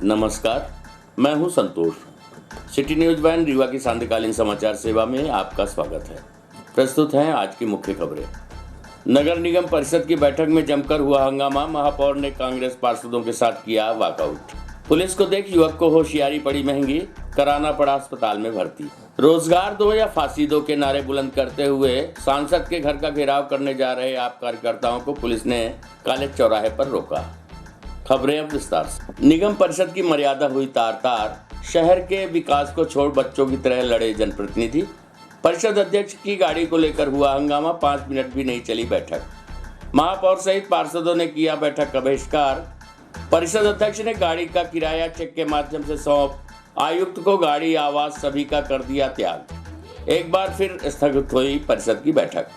नमस्कार, मैं हूं संतोष। सिटी न्यूज वैन रीवा की सांध्यकालीन समाचार सेवा में आपका स्वागत है। प्रस्तुत हैं आज की मुख्य खबरें। नगर निगम परिषद की बैठक में जमकर हुआ हंगामा, महापौर ने कांग्रेस पार्षदों के साथ किया वॉकआउट। पुलिस को देख युवक को होशियारी पड़ी महंगी, कराना पड़ा अस्पताल में भर्ती। रोजगार दो या फांसी दो के नारे बुलंद करते हुए सांसद के घर का घेराव करने जा रहे आप कार्यकर्ताओं को पुलिस ने कॉलेज चौराहे पर रोका। खबरें अब विस्तार से। निगम परिषद की मर्यादा हुई तार तार, शहर के विकास को छोड़ बच्चों की तरह लड़े जनप्रतिनिधि। परिषद अध्यक्ष की गाड़ी को लेकर हुआ हंगामा, 5 मिनट भी नहीं चली बैठक। महापौर सहित पार्षदों ने किया बैठक का बहिष्कार। परिषद अध्यक्ष ने गाड़ी का किराया चेक के माध्यम से सौंप, आयुक्त को गाड़ी, आवास सभी का कर दिया त्याग। एक बार फिर स्थगित हुई परिषद की बैठक।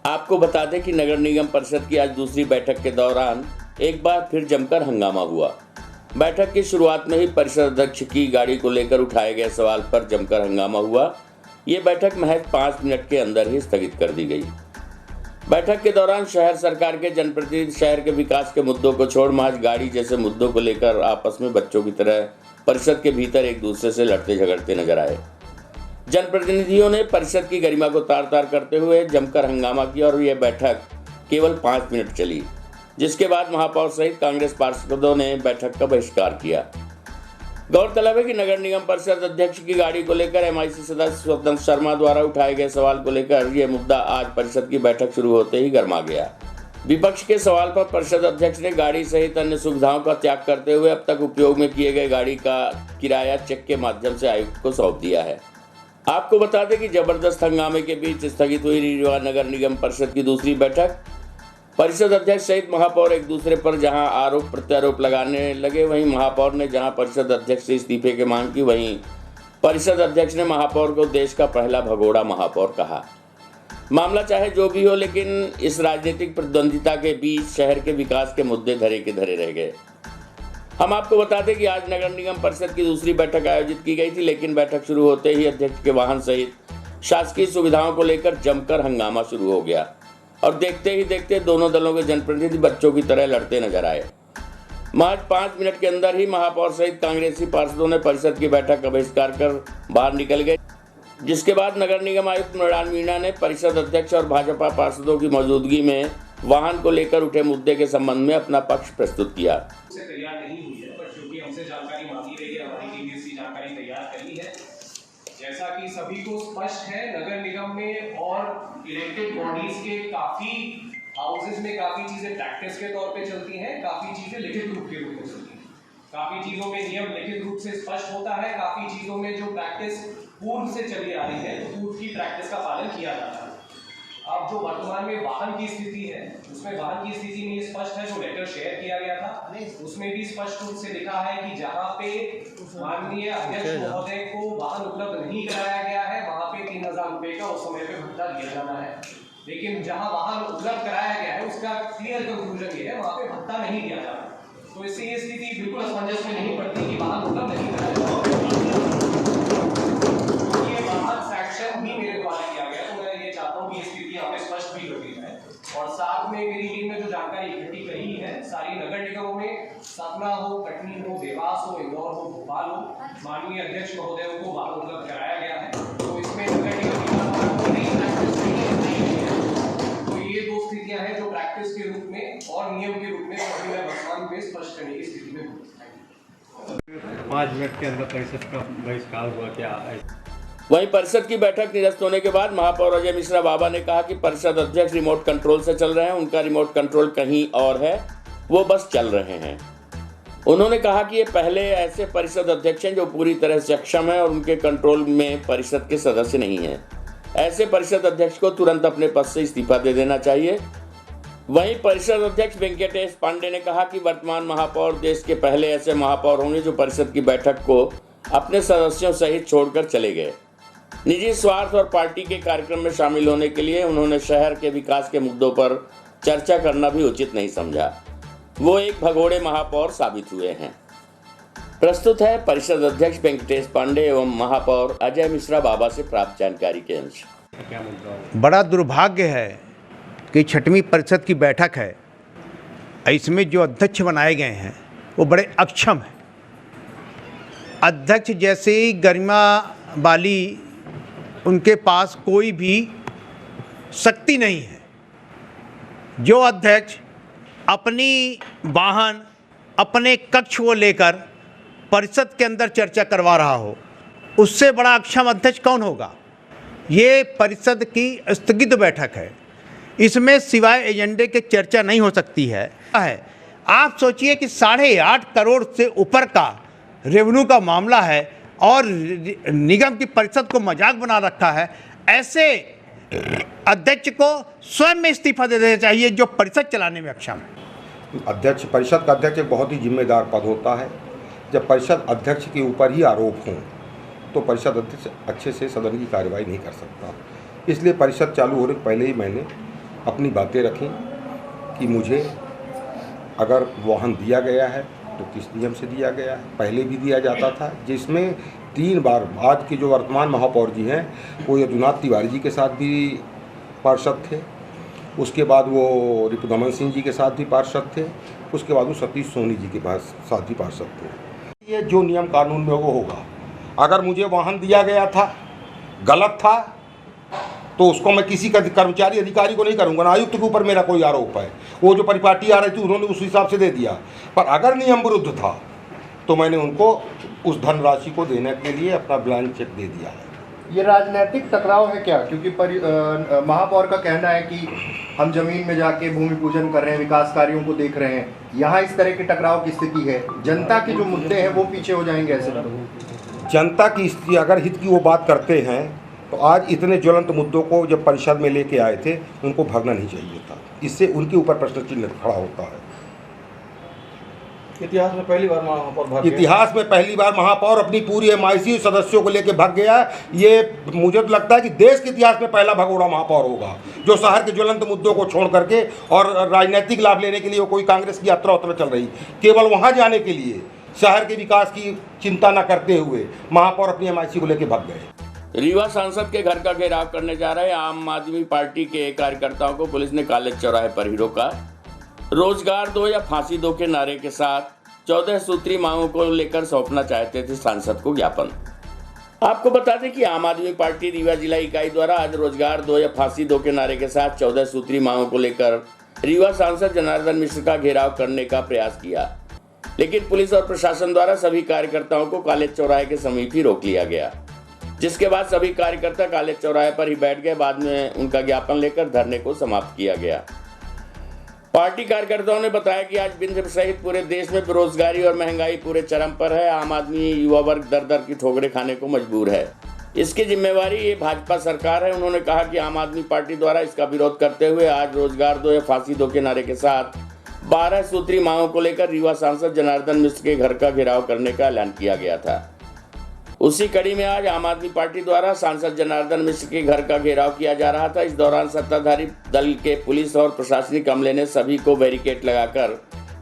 आपको बता दें कि नगर निगम परिषद की आज दूसरी बैठक के दौरान एक बार फिर जमकर हंगामा हुआ। बैठक की शुरुआत में ही परिषद अध्यक्ष की गाड़ी को लेकर उठाए गए सवाल पर जमकर हंगामा हुआ। ये बैठक महज 5 मिनट के अंदर ही स्थगित कर दी गई। बैठक के दौरान शहर सरकार के जनप्रतिनिधि शहर के विकास के मुद्दों को छोड़ महज गाड़ी जैसे मुद्दों को लेकर आपस में बच्चों की तरह परिषद के भीतर एक दूसरे से लड़ते झगड़ते नजर आए। जनप्रतिनिधियों ने परिषद की गरिमा को तार तार करते हुए जमकर हंगामा किया और यह बैठक केवल 5 मिनट चली, जिसके बाद महापौर सहित कांग्रेस पार्षदों ने बैठक का बहिष्कार किया। गौरतलब है कि नगर निगम परिषद अध्यक्ष की गाड़ी को लेकर एमआईसी सदस्य स्वतंत्र शर्मा द्वारा उठाए गए सवाल को लेकर यह मुद्दा आज परिषद की बैठक शुरू होते ही गर्मा गया। विपक्ष के सवाल पर परिषद अध्यक्ष ने गाड़ी सहित अन्य सुविधाओं का त्याग करते हुए अब तक उपयोग में किए गए गाड़ी का किराया चेक के माध्यम से आयुक्त को सौंप दिया है। आपको बता दें कि जबरदस्त हंगामे के बीच स्थगित हुई रीवा नगर निगम परिषद की दूसरी बैठक। परिषद अध्यक्ष सहित महापौर एक दूसरे पर जहां आरोप प्रत्यारोप लगाने लगे, वहीं महापौर ने जहां परिषद अध्यक्ष से इस्तीफे की मांग की, वहीं परिषद अध्यक्ष ने महापौर को देश का पहला भगोड़ा महापौर कहा। मामला चाहे जो भी हो, लेकिन इस राजनीतिक प्रतिद्वंदिता के बीच शहर के विकास के मुद्दे धरे के धरे रह गए। हम आपको बता दें कि आज नगर निगम परिषद की दूसरी बैठक आयोजित की गई थी, लेकिन बैठक शुरू होते ही अध्यक्ष के वाहन सहित शासकीय सुविधाओं को लेकर जमकर हंगामा शुरू हो गया और देखते ही देखते दोनों दलों के जनप्रतिनिधि बच्चों की तरह लड़ते नजर आए। महज 5 मिनट के अंदर ही महापौर सहित कांग्रेसी पार्षदों ने परिषद की बैठक का बहिष्कार कर बाहर निकल गए, जिसके बाद नगर निगम आयुक्त मृणाल मीणा ने परिषद अध्यक्ष और भाजपा पार्षदों की मौजूदगी में वाहन को लेकर उठे मुद्दे के संबंध में अपना पक्ष प्रस्तुत किया। तैयार नहीं हुई है, पर क्योंकि हमसे जानकारी मांगी गई है, हमारी टीम ने इसकी जानकारी तैयार करी है। जैसा कि सभी को स्पष्ट है, नगर निगम में और इलेक्टेड बॉडीज के काफी हाउसेज में काफी चीजें प्रैक्टिस के तौर पे चलती हैं, काफी चीजें लिखित रूप के रूप में चलती हैं। काफी चीजों में नियम लिखित रूप से स्पष्ट होता है, काफी चीजों में जो प्रैक्टिस पूर्व से चली आ रही है, तो पूर्व की प्रैक्टिस का पालन किया जाता है। अब जो वर्तमान में वाहन की स्थिति है, उसमें वाहन की स्थिति में स्पष्ट है, जो लेटर शेयर किया गया था उसमें भी स्पष्ट रूप से लिखा है कि जहां पे माननीय अध्यक्ष महोदय को वाहन उपलब्ध नहीं कराया गया है, वहां पे 3000 रुपए का उस समय पे भत्ता दिया जाना है। लेकिन जहां वाहन उपलब्ध कराया गया है, उसका क्लियर कंक्लूजन ये है, वहां पे भत्ता नहीं दिया जाना। तो इससे ये स्थिति बिल्कुल असमंजस में नहीं पड़ती कि वाहन उपलब्ध नहीं कराया जाता। ये वाहन सेक्शन भी मेरे द्वारा किया गया, तो मैं ये चाहता हूँ कि ये स्थिति यहाँ पे स्पष्ट भी होती है। और साथ में मेरी टीम ने जो जानकारी इकट्ठी करी है, सारी नगर निगमों में, सतना हो, कटनी हो, देवास हो, इंदौर हो, भोपाल हो, माननीय अध्यक्ष महोदयों को वाहन उपलब्ध कराया गया है। तो इसमें नगर निगम तो ये दो स्थितियां हैं जो प्रैक्टिस के रूप में और नियम के रूप में अभी मैं वर्तमान में स्पष्ट करने की स्थिति में हूँ। 5 मिनट के अंदर परिषद का बहिष्कार हुआ क्या है? वहीं परिषद की बैठक निरस्त होने के बाद महापौर अजय मिश्रा बाबा ने कहा कि परिषद अध्यक्ष रिमोट कंट्रोल से चल रहे हैं, उनका रिमोट कंट्रोल कहीं और है, वो बस चल रहे हैं। उन्होंने कहा कि ये पहले ऐसे परिषद अध्यक्ष हैं जो पूरी तरह से सक्षम है और उनके कंट्रोल में परिषद के सदस्य नहीं हैं। ऐसे परिषद अध्यक्ष को तुरंत अपने पद से इस्तीफा दे देना चाहिए। वहीं परिषद अध्यक्ष वेंकटेश पांडे ने कहा कि वर्तमान महापौर देश के पहले ऐसे महापौर होंगे जो परिषद की बैठक को अपने सदस्यों सहित छोड़कर चले गए। निजी स्वार्थ और पार्टी के कार्यक्रम में शामिल होने के लिए उन्होंने शहर के विकास के मुद्दों पर चर्चा करना भी उचित नहीं समझा। वो एक भगोड़े महापौर साबित हुए हैं। प्रस्तुत है परिषद अध्यक्ष वेंकटेश पांडे एवं महापौर अजय मिश्रा बाबा से प्राप्त जानकारी के अंश। बड़ा दुर्भाग्य है कि 6वीं परिषद की बैठक है, इसमें जो अध्यक्ष बनाए गए हैं वो बड़े अक्षम हैं। अध्यक्ष जैसी गरिमा वाली उनके पास कोई भी शक्ति नहीं है। जो अध्यक्ष अपनी वाहन अपने कक्ष को लेकर परिषद के अंदर चर्चा करवा रहा हो, उससे बड़ा अक्षम अध्यक्ष कौन होगा। ये परिषद की स्थगित बैठक है, इसमें सिवाय एजेंडे के चर्चा नहीं हो सकती है। आप सोचिए कि 8.5 करोड़ से ऊपर का रेवेन्यू का मामला है और निगम की परिषद को मजाक बना रखा है। ऐसे अध्यक्ष को स्वयं में इस्तीफा दे देना चाहिए जो परिषद चलाने में अक्षम है। अध्यक्ष, परिषद का अध्यक्ष एक बहुत ही जिम्मेदार पद होता है। जब परिषद अध्यक्ष के ऊपर ही आरोप हों तो परिषद अध्यक्ष अच्छे से सदन की कार्यवाही नहीं कर सकता। इसलिए परिषद चालू होने से पहले ही मैंने अपनी बातें रखी कि मुझे अगर वाहन दिया गया है तो किस नियम से दिया गया है। पहले भी दिया जाता था, जिसमें 3 बार आज के जो वर्तमान महापौर जी हैं वो यदुनाथ तिवारी जी के साथ भी पार्षद थे, उसके बाद वो रिपुदमन सिंह जी के साथ भी पार्षद थे, उसके बाद वो सतीश सोनी जी के साथ भी पार्षद थे। ये जो नियम कानून में वो होगा। अगर मुझे वाहन दिया गया था, गलत था, तो उसको मैं किसी का कर्मचारी अधिकारी को नहीं करूंगा ना आयुक्त के ऊपर मेरा कोई आरोप है। वो जो परिपाटी आ रही थी उन्होंने उस हिसाब से दे दिया, पर अगर नियम विरुद्ध था तो मैंने उनको उस धनराशि को देने के लिए अपना ब्लैंक चेक दे दिया है। ये राजनीतिक टकराव है क्या? क्योंकि महापौर का कहना है कि हम जमीन में जाके भूमि पूजन कर रहे हैं, विकास कार्यों को देख रहे हैं। यहाँ इस तरह के टकराव की स्थिति है, जनता के जो मुद्दे हैं वो पीछे हो जाएंगे ऐसे लोग। जनता की स्थिति अगर हित की वो बात करते हैं तो आज इतने ज्वलंत मुद्दों को जब परिषद में लेके आए थे उनको भागना नहीं चाहिए था। इससे उनके ऊपर प्रश्न चिन्ह खड़ा होता है। इतिहास में पहली बार महापौर अपनी पूरी MIC सदस्यों को लेकर भाग गया। ये मुझे तो लगता है कि देश के इतिहास में पहला भगोड़ा महापौर होगा जो शहर के ज्वलंत मुद्दों को छोड़ करके और राजनीतिक लाभ लेने के लिए कोई कांग्रेस की यात्रा उतर चल रही, केवल वहाँ जाने के लिए शहर के विकास की चिंता न करते हुए महापौर अपनी MIC को लेकर भाग गए। रीवा सांसद के घर का घेराव करने जा रहे आम आदमी पार्टी के कार्यकर्ताओं को पुलिस ने कॉलेज चौराहे पर ही रोका। रोजगार दो या फांसी दो के नारे के साथ 14 सूत्री मांगों को लेकर सौंपना चाहते थे सांसद को ज्ञापन। आपको बता दें कि आम आदमी पार्टी रीवा जिला इकाई द्वारा आज रोजगार दो या फांसी दो के नारे के साथ 14 सूत्री मांगों को लेकर रीवा सांसद जनार्दन मिश्र का घेराव करने का प्रयास किया, लेकिन पुलिस और प्रशासन द्वारा सभी कार्यकर्ताओं को कॉलेज चौराहे के समीप ही रोक लिया गया, जिसके बाद सभी कार्यकर्ता कॉलेज चौराहे पर ही बैठ गए। बाद में उनका ज्ञापन लेकर धरने को समाप्त किया गया। पार्टी कार्यकर्ताओं ने बताया कि आज बिंद सहित पूरे देश में बेरोजगारी और महंगाई पूरे चरम पर है। आम आदमी युवा वर्ग दर दर की ठोकरें खाने को मजबूर है। इसकी जिम्मेवारी ये भाजपा सरकार है। उन्होंने कहा कि आम आदमी पार्टी द्वारा इसका विरोध करते हुए आज रोजगार दो या फांसी दो के नारे के साथ 12 सूत्री मांगों को लेकर रीवा सांसद जनार्दन मिश्र के घर का घेराव करने का ऐलान किया गया था। उसी कड़ी में आज आम आदमी पार्टी द्वारा सांसद जनार्दन मिश्र के घर का घेराव किया जा रहा था। इस दौरान सत्ताधारी दल के पुलिस और प्रशासनिक अमले ने सभी को बैरिकेड लगाकर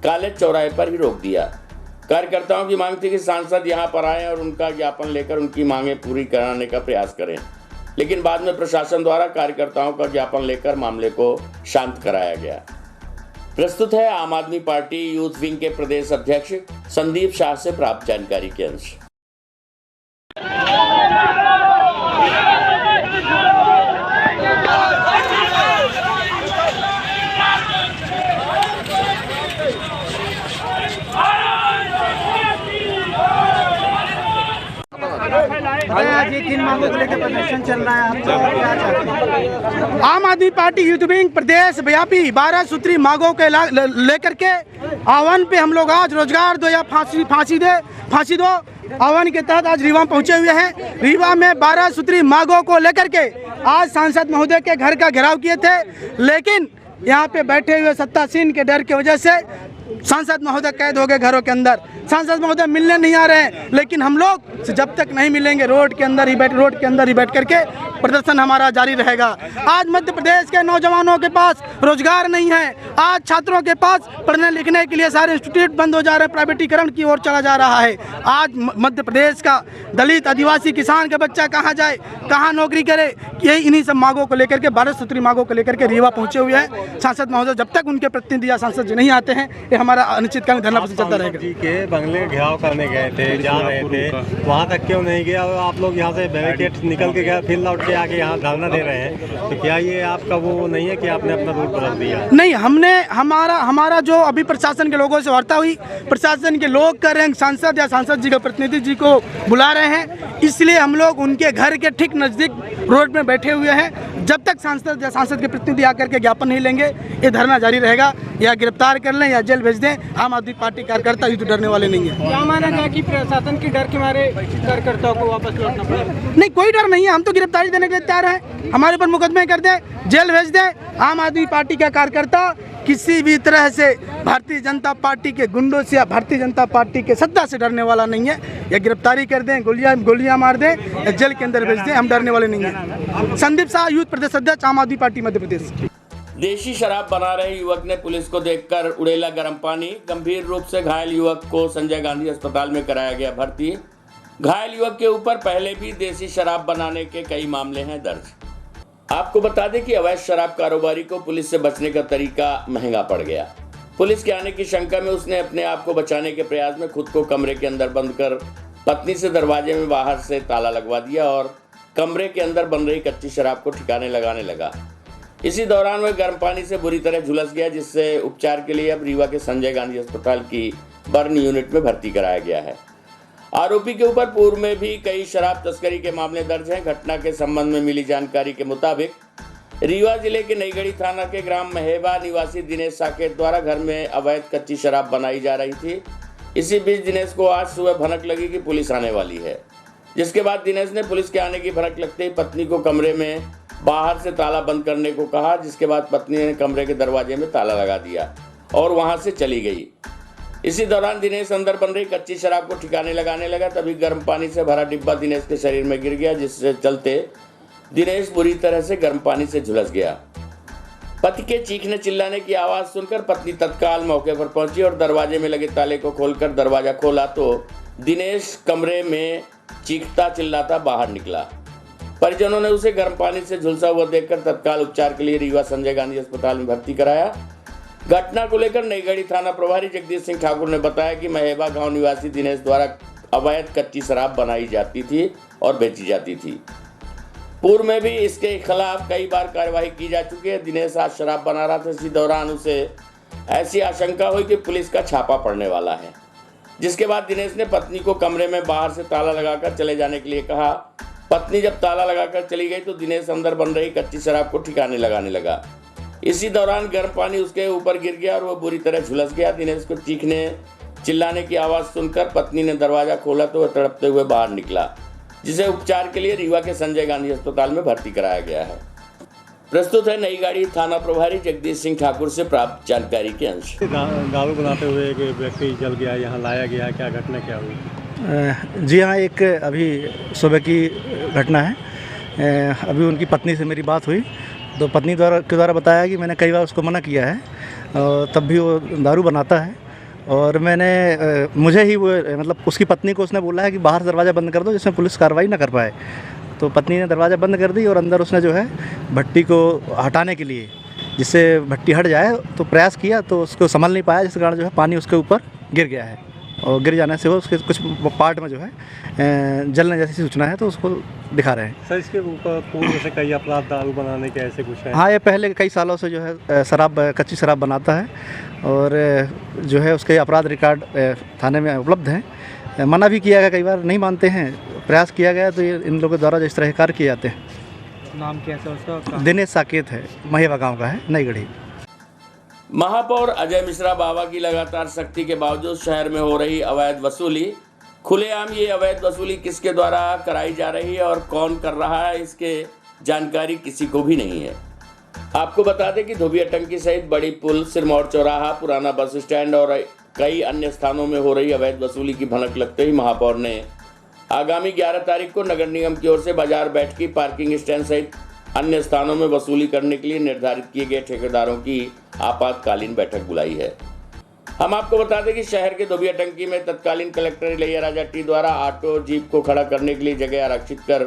कॉलेज चौराहे पर ही रोक दिया। कार्यकर्ताओं की मांग थी कि सांसद यहां पर आएं और उनका ज्ञापन लेकर उनकी मांगें पूरी कराने का प्रयास करें, लेकिन बाद में प्रशासन द्वारा कार्यकर्ताओं का ज्ञापन लेकर मामले को शांत कराया गया। प्रस्तुत है आम आदमी पार्टी यूथ विंग के प्रदेश अध्यक्ष संदीप शाह से प्राप्त जानकारी के अंश। आज ये किन मांगों को लेकर प्रदर्शन चल रहा है, आप क्या चाहते हैं? आम आदमी पार्टी यूथ विंग प्रदेश व्यापी 12 सूत्री मांगों के लेकर के आह्वान पे हम लोग आज रोजगार दो या फांसी दो आह्वान के तहत आज रीवा पहुंचे हुए हैं। रीवा में 12 सूत्री मांगों को लेकर के आज सांसद महोदय के घर का घेराव किए थे, लेकिन यहाँ पे बैठे हुए सत्तासीन के डर की वजह से सांसद महोदय कैद हो गए घरों के अंदर। सांसद महोदय मिलने नहीं आ रहे हैं, लेकिन हम लोग जब तक नहीं मिलेंगे रोड के अंदर ही बैठ करके प्रदर्शन हमारा जारी रहेगा। आज मध्य प्रदेश के नौजवानों के पास रोजगार नहीं है। आज छात्रों के पास पढ़ने लिखने के लिए सारे इंस्टीट्यूट बंद हो जा रहे हैं, प्राइवेटीकरण की ओर चला जा रहा है। आज मध्य प्रदेश का दलित आदिवासी किसान का बच्चा कहाँ जाए, कहाँ नौकरी करे, यही इन्हीं सब मांगों को लेकर के 12 सूत्री मांगों को लेकर के रीवा पहुंचे हुए हैं। सांसद महोदय जब तक उनके प्रतिनिधि या सांसद नहीं आते हैं, ये हमारा अनिश्चितकालीन धरना प्रदर्शन चलता रहेगा। बंगले का घेराव करने गए थे, जा रहे थे, वहाँ तक क्यों नहीं गया? और आप लोग यहाँ से बैरिकेड निकल के गए, फिर लौट के आके यहाँ धरना दे रहे हैं, तो क्या ये आपका वो नहीं है कि आपने अपना रूट बदल दिया? नहीं, हमने हमारा जो अभी प्रशासन के लोगों से वार्ता हुई, प्रशासन के लोग कर रहे हैं, सांसद या सांसद जी के प्रतिनिधि जी को बुला रहे हैं, इसलिए हम लोग उनके घर के ठीक नज़दीक रोड में बैठे हुए हैं। जब तक सांसद या सांसद के प्रतिनिधि आकर के ज्ञापन नहीं लेंगे, ये धरना जारी रहेगा। या गिरफ्तार कर लें या जेल भेज दें, आम आदमी पार्टी कार्यकर्ता ही तो डरने वाले नहीं है। क्या माना जाए कि प्रशासन के डर के मारे कार्यकर्ताओं को वापस लौटना पड़ा? नहीं, कोई डर नहीं है, हम तो गिरफ्तारी देने के लिए तैयार हैं। हमारे ऊपर मुकदमे कर दें, जेल भेज दें। आम आदमी पार्टी का कार्यकर्ता किसी भी तरह से भारतीय जनता पार्टी के गुंडों से या भारतीय जनता पार्टी के सत्ता से डरने वाला नहीं है। या गिरफ्तारी कर दें, गोलियां मार दें या जेल के अंदर भेज दें, हम डरने वाले नहीं हैं। संदीप शाह, यूथ प्रदेश अध्यक्ष, आम आदमी पार्टी मध्य प्रदेश। देशी शराब बना रहे युवक ने पुलिस को देखकर उड़ेला गर्म पानी। गंभीर रूप से घायल युवक को संजय गांधी अस्पताल में कराया गया भर्ती। घायल युवक के ऊपर पहले भी देशी शराब बनाने के कई मामले हैं दर्ज। आपको बता दें कि अवैध शराब कारोबारी को पुलिस से बचने का तरीका महंगा पड़ गया। पुलिस के आने की शंका में उसने अपने आप को बचाने के प्रयास में खुद को कमरे के अंदर बंद कर पत्नी से दरवाजे में बाहर से ताला लगवा दिया और कमरे के अंदर बन रही कच्ची शराब को ठिकाने लगाने लगा। इसी दौरान वह गर्म पानी से बुरी तरह झुलस गया, जिससे उपचार के लिए अब रीवा के संजय गांधी अस्पताल की बर्न यूनिट में भर्ती कराया गया है। आरोपी के ऊपर पूर्व में भी कई शराब तस्करी के मामले दर्ज हैं। घटना के संबंध में मिली जानकारी के मुताबिक रीवा जिले के नईगढ़ी थाना के ग्राम महेबा निवासी दिनेश साकेत द्वारा घर में अवैध कच्ची शराब बनाई जा रही थी। इसी बीच दिनेश को आज सुबह भनक लगी कि पुलिस आने वाली है, जिसके बाद दिनेश ने पुलिस के आने की भनक लगते ही पत्नी को कमरे में बाहर से ताला बंद करने को कहा, जिसके बाद पत्नी ने कमरे के दरवाजे में ताला लगा दिया और वहां से चली गई। इसी दौरान दिनेश अंदर बन रही कच्ची शराब को ठिकाने लगाने लगा। तभी गर्म पानी से भरा डिब्बा दिनेश के शरीर में गिर गया, जिससे चलते दिनेश बुरी तरह से गर्म पानी से झुलस गया। पति के चीखने चिल्लाने की आवाज सुनकर पत्नी तत्काल मौके पर पहुंची और दरवाजे में लगे ताले को खोलकर दरवाजा खोला तो दिनेश कमरे में चीखता चिल्लाता बाहर निकला। परिजनों ने उसे गर्म पानी से झुलसा हुआ देखकर तत्काल उपचार के लिए रीवा संजय गांधी अस्पताल में भर्ती कराया। घटना को लेकर नईगढ़ी थाना प्रभारी जगदीश सिंह ठाकुर ने बताया कि महेबा गांव निवासी दिनेश द्वारा अवैध कच्ची शराब बनाई जाती थी और बेची जाती थी। पूर्व में भी इसके खिलाफ कई बार कार्रवाई की जा चुकी है। दिनेश आज शराब बना रहा था, इसी दौरान उसे ऐसी आशंका हुई कि पुलिस का छापा पड़ने वाला है, जिसके बाद दिनेश ने पत्नी को कमरे में बाहर से ताला लगाकर चले जाने के लिए कहा। पत्नी जब ताला लगाकर चली गई तो दिनेश अंदर बन रही कच्ची शराब को ठिकाने लगाने लगा। इसी दौरान गर्म पानी उसके ऊपर गिर गया और वह बुरी तरह झुलस गया। दिनेश को चीखने चिल्लाने की आवाज़ सुनकर पत्नी ने दरवाजा खोला तो वह तड़पते हुए बाहर निकला, जिसे उपचार के लिए रीवा के संजय गांधी अस्पताल में भर्ती कराया गया है। प्रस्तुत है नईगढ़ी थाना प्रभारी जगदीश सिंह ठाकुर से प्राप्त जानकारी के अंश। दारू बनाते हुए एक व्यक्ति जल गया, यहाँ लाया गया, क्या घटना क्या हुई? जी हाँ, एक अभी सुबह की घटना है। अभी उनकी पत्नी से मेरी बात हुई तो पत्नी के द्वारा बताया कि मैंने कई बार उसको मना किया है और तब भी वो दारू बनाता है। और मुझे ही वो मतलब उसकी पत्नी को उसने बोला है कि बाहर दरवाज़ा बंद कर दो जिसमें पुलिस कार्रवाई ना कर पाए। तो पत्नी ने दरवाज़ा बंद कर दी और अंदर उसने जो है भट्टी को हटाने के लिए, जिससे भट्टी हट जाए, तो प्रयास किया तो उसको संभल नहीं पाया, जिस कारण जो है पानी उसके ऊपर गिर गया है और गिर जाने से वो उसके कुछ पार्ट में जो है जलने जैसी सूचना है, तो उसको दिखा रहे हैं। सर, इसके ऊपर पूर्व से कई अपराध दारू बनाने के ऐसे कुछ है? हाँ, ये पहले कई सालों से जो है कच्ची शराब बनाता है और जो है उसके अपराध रिकॉर्ड थाने में उपलब्ध हैं। मना भी किया गया, कई बार नहीं मानते हैं, प्रयास किया गया तो ये इन लोगों द्वारा जो इस तरह कार्य किए जाते हैं। नाम क्या है उसका? दिनेश साकेत है, महेबा गाँव का है, नईगढ़ी। महापौर अजय मिश्रा बाबा की लगातार सख्ती के बावजूद शहर में हो रही अवैध वसूली, खुलेआम ये अवैध वसूली किसके द्वारा कराई जा रही है और कौन कर रहा है, इसके जानकारी किसी को भी नहीं है। आपको बता दें कि धोबिया टंकी सहित बड़ी पुल, सिरमौर चौराहा, पुराना बस स्टैंड और कई अन्य स्थानों में हो रही अवैध वसूली की भनक लगते ही महापौर ने आगामी 11 तारीख को नगर निगम की ओर से बाजार बैठकी, पार्किंग स्टैंड सहित अन्य स्थानों में वसूली करने के लिए निर्धारित किए गए ठेकेदारों की आपातकालीन बैठक बुलाई है। हम आपको बता दें कि शहर के धोबिया टंकी में तत्कालीन कलेक्टर इलैया राजा टी द्वारा ऑटो जीप को खड़ा करने के लिए जगह आरक्षित कर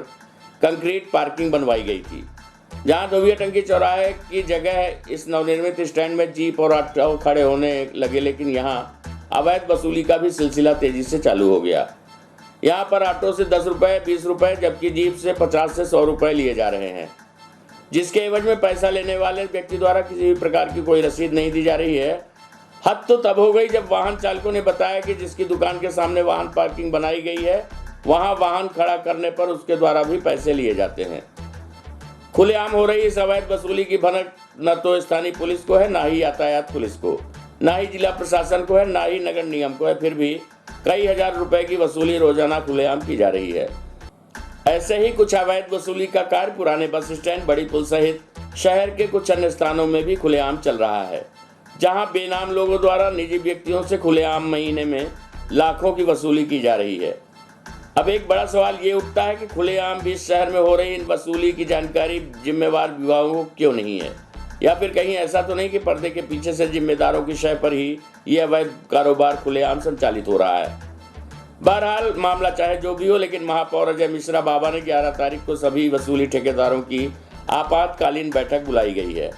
कंक्रीट पार्किंग बनवाई गई थी। जहां धोबिया टंकी चौराहे की जगह इस नवनिर्मित स्टैंड में जीप और ऑटो खड़े होने लगे, लेकिन यहां अवैध वसूली का भी सिलसिला तेजी से चालू हो गया। यहाँ पर ऑटो से 10 रुपये, 20 रुपये, जबकि जीप से 50 से 100 रुपये लिए जा रहे हैं, जिसके एवज में पैसा लेने वाले व्यक्ति द्वारा किसी भी प्रकार की कोई रसीद नहीं दी जा रही है। हद तो तब हो गई जब वाहन चालकों ने बताया कि जिसकी दुकान के सामने वाहन पार्किंग बनाई गई है, वहां वाहन खड़ा करने पर उसके द्वारा भी पैसे लिए जाते हैं। खुलेआम हो रही इस अवैध वसूली की भनक न तो स्थानीय पुलिस को है, ना ही यातायात पुलिस को, ना ही जिला प्रशासन को है, ना ही नगर निगम को है। फिर भी कई हजार रुपए की वसूली रोजाना खुलेआम की जा रही है। ऐसे ही कुछ अवैध वसूली का कार्य पुराने बस स्टैंड, बड़ी पुल सहित शहर के कुछ अन्य स्थानों में भी खुलेआम चल रहा है, जहां बेनाम लोगों द्वारा निजी व्यक्तियों से खुलेआम महीने में लाखों की वसूली की जा रही है। अब एक बड़ा सवाल ये उठता है कि खुलेआम भी शहर में हो रही इन वसूली की जानकारी जिम्मेवार विभागों को क्यों नहीं है, या फिर कहीं ऐसा तो नहीं कि पर्दे के पीछे से जिम्मेदारों की शय पर ही यह अवैध कारोबार खुलेआम संचालित हो रहा है। बहरहाल मामला चाहे जो भी हो, लेकिन महापौर अजय मिश्रा बाबा ने 11 तारीख को सभी वसूली ठेकेदारों की आपातकालीन बैठक बुलाई गई है,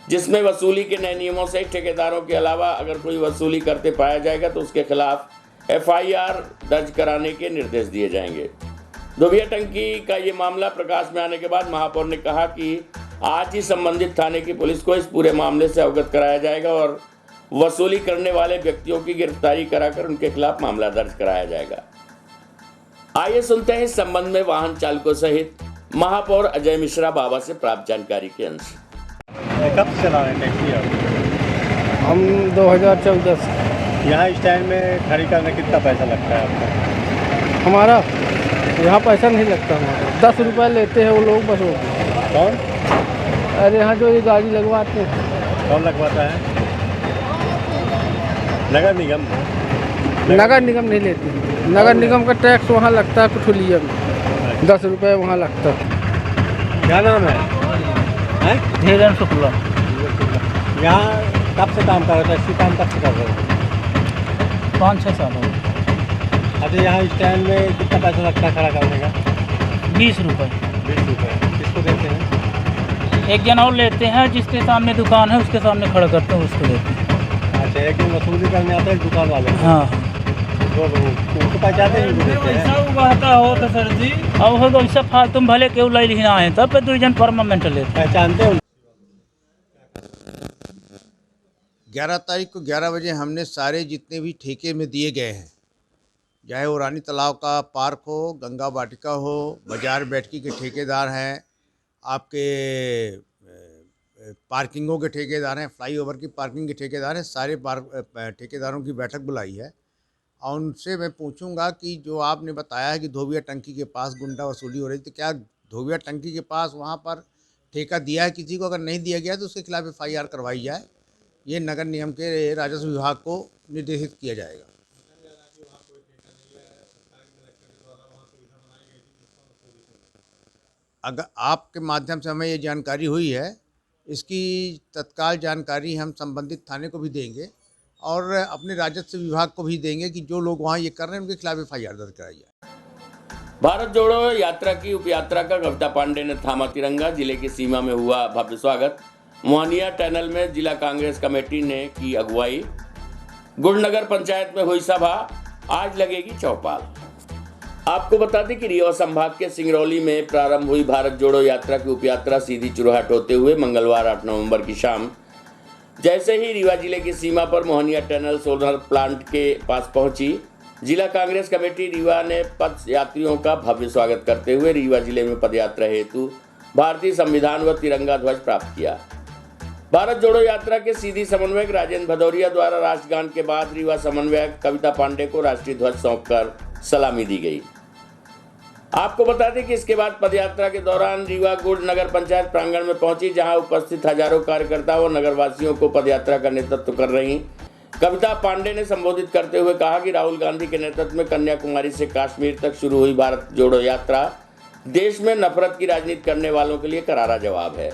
जिसमें वसूली के नए नियमों से ठेकेदारों के अलावा अगर कोई वसूली करते पाया जाएगा तो उसके खिलाफ FIR दर्ज कराने के निर्देश दिए जाएंगे। धोबिया टंकी का ये मामला प्रकाश में आने के बाद महापौर ने कहा कि आज ही संबंधित थाने की पुलिस को इस पूरे मामले से अवगत कराया जाएगा और वसूली करने वाले व्यक्तियों की गिरफ्तारी कराकर उनके खिलाफ मामला दर्ज कराया जाएगा। आइए सुनते हैं इस संबंध में वाहन चालकों सहित महापौर अजय मिश्रा बाबा से प्राप्त जानकारी के अंश। कब से चला रहे हैं टैक्सी आप? हम 2014 से। यहाँ स्टैंड में खड़ी करने कितना पैसा लगता है आपका? हमारा यहाँ पैसा नहीं लगता, हमारा 10 रुपये लेते हैं वो लोग बस। कौन? अरे यहाँ जो ये गाड़ी लगवाते हैं। कौन लगवाता है? नगर निगम? नगर निगम नहीं लेती, नगर निगम का टैक्स वहाँ लगता है कुठुलिया में, 10 रुपये वहाँ लगता है। क्या नाम है? धीरेन्द्र शुक्ला। यहाँ कब से काम कर रहे हो? टैक्सी काम कब से कर रहे हो? 5-6 साल हो। अच्छा, यहाँ स्टैंड में कितना पैसा लगता है खड़ा करने का? 20 रुपये। 20 रुपये किसको देते हैं? एक जन और लेते हैं, जिसके सामने दुकान है उसके सामने खड़ा करते हैं, उसको देते हैं। अच्छा, एक दिन वसूली करने आते हैं दुकान वाले? हाँ, उनको पहचानते हैं? उगाता हो तो सर जी, अब हो तो ऐसा फालतू भले केव लाई लिखना है तब पे 2 जन परमानेंट लेते पहचानते हैं। 11 तारीख को 11 बजे हमने सारे जितने भी ठेके में दिए गए हैं, चाहे वो रानी तालाब का पार्क हो, गंगा वाटिका हो, बाजार बैठकी के ठेकेदार हैं, आपके पार्किंगों के ठेकेदार हैं, फ्लाईओवर की पार्किंग के ठेकेदार हैं, सारे ठेकेदारों की बैठक बुलाई है। और उनसे मैं पूछूंगा कि जो आपने बताया है कि धोबिया टंकी के पास गुंडा वसूली हो रही थी, क्या धोबिया टंकी के पास वहाँ पर ठेका दिया है किसी को? अगर नहीं दिया गया तो उसके खिलाफ FIR करवाई जाए। ये नगर निगम के राजस्व विभाग को निर्देशित किया जाएगा। अगर आपके माध्यम से हमें ये जानकारी हुई है, इसकी तत्काल जानकारी हम संबंधित थाने को भी देंगे और अपने राजस्व विभाग को भी देंगे कि जो लोग वहाँ ये कर रहे हैं उनके खिलाफ FIR दर्ज कराई जाए। भारत जोड़ो यात्रा की उपयात्रा का कविता पांडे ने थामा तिरंगा। जिले की सीमा में हुआ भव्य स्वागत। मोहनिया टनल में जिला कांग्रेस कमेटी ने की अगुवाई। गुड़नगर पंचायत में हुई सभा। आज लगेगी चौपाल। आपको बता दें कि रीवा संभाग के सिंगरौली में प्रारंभ हुई भारत जोड़ो यात्रा की उपयात्रा सीधी चुरहट होते हुए मंगलवार 8 नवंबर की शाम जैसे ही रीवा जिले की सीमा पर मोहनिया टनल सोलर प्लांट के पास पहुंची, जिला कांग्रेस कमेटी रीवा ने पथ यात्रियों का भव्य स्वागत करते हुए रीवा जिले में पदयात्रा हेतु भारतीय संविधान व तिरंगा ध्वज प्राप्त किया। भारत जोड़ो यात्रा के सीधी समन्वयक राजेंद्र भदौरिया द्वारा राष्ट्रगान के बाद रीवा समन्वयक कविता पांडे को राष्ट्रीय ध्वज सौंपकर सलामी दी गई। आपको बता दें कि इसके बाद पदयात्रा के दौरान रीवा गुड़ नगर पंचायत प्रांगण में पहुंची, जहां उपस्थित हजारों कार्यकर्ताओं नगरवासियों को पदयात्रा का नेतृत्व कर रही कविता पांडे ने संबोधित करते हुए कहा कि राहुल गांधी के नेतृत्व में कन्याकुमारी से कश्मीर तक शुरू हुई भारत जोड़ो यात्रा देश में नफरत की राजनीति करने वालों के लिए करारा जवाब है।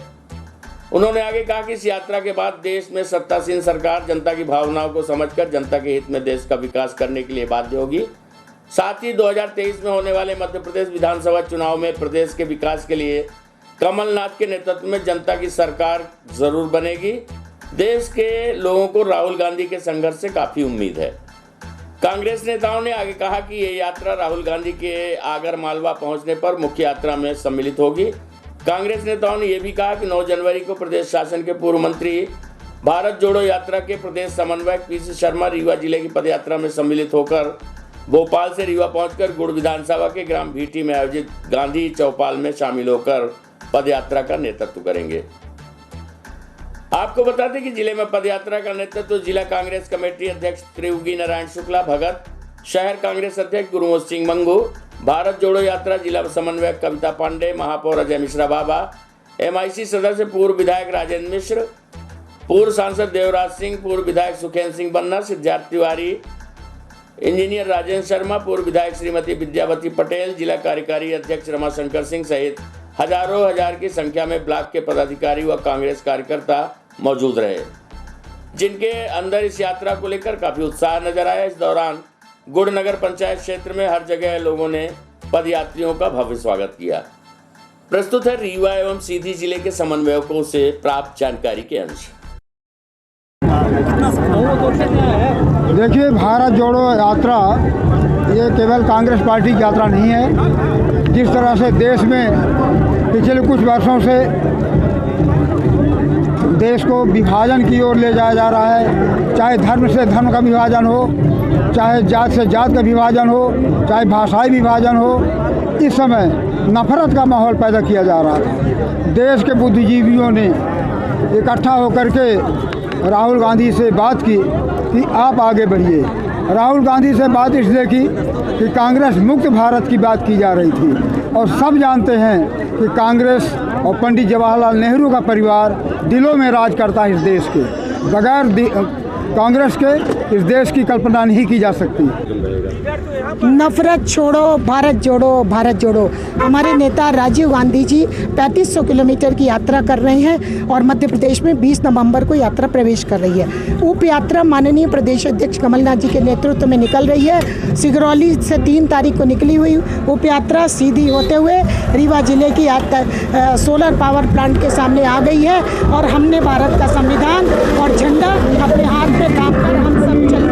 उन्होंने आगे कहा कि इस यात्रा के बाद देश में सत्तासीन सरकार जनता की भावनाओं को समझकर जनता के हित में देश का विकास करने के लिए बाध्य होगी। साथ ही 2023 में होने वाले मध्य प्रदेश विधानसभा चुनाव में प्रदेश के विकास के लिए कमलनाथ के नेतृत्व में जनता की सरकार जरूर बनेगी। देश के लोगों को राहुल गांधी के संघर्ष से काफी उम्मीद है। कांग्रेस नेताओं ने आगे कहा कि ये यात्रा राहुल गांधी के आगर मालवा पहुंचने पर मुख्य यात्रा में सम्मिलित होगी। कांग्रेस नेताओं ने यह भी कहा कि 9 जनवरी को प्रदेश शासन के पूर्व मंत्री भारत जोड़ो यात्रा के प्रदेश समन्वयक पीसी शर्मा रीवा जिले की पदयात्रा में सम्मिलित होकर भोपाल से रीवा पहुंचकर गुड़ विधानसभा के ग्राम भीटी में आयोजित गांधी चौपाल में शामिल होकर पदयात्रा का नेतृत्व करेंगे। आपको बता दें कि जिले में पदयात्रा का नेतृत्व जिला कांग्रेस कमेटी अध्यक्ष त्रियोगी नारायण शुक्ला भगत, शहर कांग्रेस अध्यक्ष गुरुमोहन सिंह मंगू, भारत जोड़ो यात्रा जिला समन्वयक कविता पांडे, महापौर अजय मिश्रा बाबा, MIC सदस्य पूर्व विधायक राजेंद्र मिश्र, पूर्व सांसद देवराज सिंह, पूर्व विधायक सुखेंद्र सिंह बन्ना, सिद्धार्थ तिवारी, इंजीनियर राजेंद्र शर्मा, पूर्व विधायक श्रीमती विद्यावती पटेल, जिला कार्यकारी अध्यक्ष रमाशंकर सिंह सहित हजार की संख्या में ब्लॉक के पदाधिकारी व कांग्रेस कार्यकर्ता मौजूद रहे, जिनके अंदर इस यात्रा को लेकर काफी उत्साह नजर आया। इस दौरान गुड़ नगर पंचायत क्षेत्र में हर जगह लोगों ने पदयात्रियों का भव्य स्वागत किया। प्रस्तुत है रीवा एवं सीधी जिले के समन्वयकों से प्राप्त जानकारी के अंश। देखिए, भारत जोड़ो यात्रा ये केवल कांग्रेस पार्टी की यात्रा नहीं है। जिस तरह से देश में पिछले कुछ वर्षों से देश को विभाजन की ओर ले जाया जा रहा है, चाहे धर्म से धर्म का विभाजन हो, चाहे जात से जात का विभाजन हो, चाहे भाषाई विभाजन हो, इस समय नफरत का माहौल पैदा किया जा रहा था। देश के बुद्धिजीवियों ने इकट्ठा होकर के राहुल गांधी से बात की कि आप आगे बढ़िए। राहुल गांधी से बात इसलिए की कि कांग्रेस मुक्त भारत की बात की जा रही थी और सब जानते हैं कि कांग्रेस और पंडित जवाहरलाल नेहरू का परिवार दिलों में राज करता है इस देश के। बगैर कांग्रेस के इस देश की कल्पना नहीं की जा सकती। नफरत छोड़ो, भारत जोड़ो, भारत जोड़ो। हमारे नेता राजीव गांधी जी 3500 किलोमीटर की यात्रा कर रहे हैं और मध्य प्रदेश में 20 नवंबर को यात्रा प्रवेश कर रही है। उप यात्रा माननीय प्रदेश अध्यक्ष कमलनाथ जी के नेतृत्व में निकल रही है। सिगरौली से 3 तारीख को निकली हुई उप यात्रा सीधी होते हुए रीवा जिले की सोलर पावर प्लांट के सामने आ गई है और हमने भारत का संविधान और झंडा अपने हाथ में थाम कर हम सब चल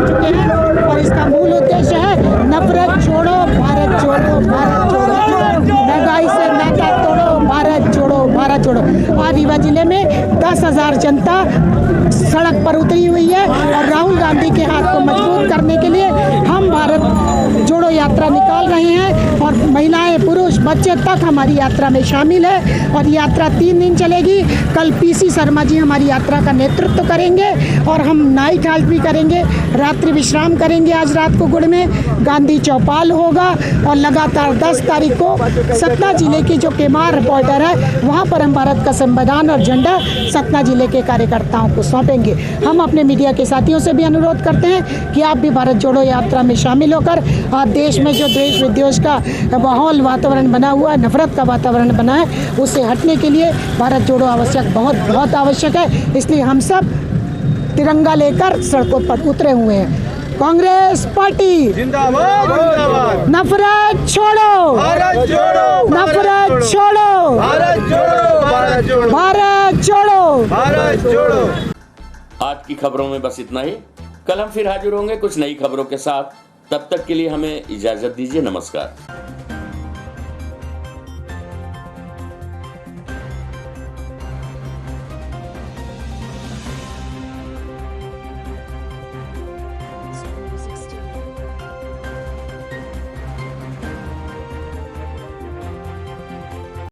चुके हैं और इसका मूल उद्देश्य है नफरत छोड़ो, भारत जोड़ो, भारत जोड़ो। महंगाई से नाता तोड़ो, भारत जोड़ो, भारत जोड़ो। और रीवा जिले में 10,000 जनता सड़क पर उतरी हुई है और राहुल गांधी के हाथ को मजबूत करने के लिए हम भारत जोड़ो यात्रा निकाल रहे हैं और महिलाएं, पुरुष, बच्चे तक हमारी यात्रा में शामिल है और यात्रा 3 दिन चलेगी। कल पीसी शर्मा जी हमारी यात्रा का नेतृत्व करेंगे और हम नाइट हाल्ट भी करेंगे, रात्रि विश्राम करेंगे। आज रात को गुड़ में गांधी चौपाल होगा और लगातार 10 तारीख को सतना जिले की जो केमार रिपोर्टर है वहाँ पर हम भारत का संविधान और झंडा सतना जिले के कार्यकर्ताओं को सौंपेंगे। हम अपने मीडिया के साथियों से भी अनुरोध करते हैं कि आप भी भारत जोड़ो यात्रा में शामिल होकर आप देश में जो द्वेष विद्वेष का माहौल वातावरण बना हुआ है, नफरत का वातावरण बना है, उससे हटने के लिए भारत जोड़ो आवश्यक, बहुत आवश्यक है। इसलिए हम सब तिरंगा लेकर सड़कों पर उतरे हुए हैं। कांग्रेस पार्टी जिंदाबाद, जिंदाबाद। नफरत छोड़ो, भारत जोड़ो, नफरत छोड़ो, भारत जोड़ो, भारत जोड़ो, भारत जोड़ो, भारत जोड़ो। आज की खबरों में बस इतना ही। कल हम फिर हाजिर होंगे कुछ नई खबरों के साथ। तब तक के लिए हमें इजाजत दीजिए। नमस्कार।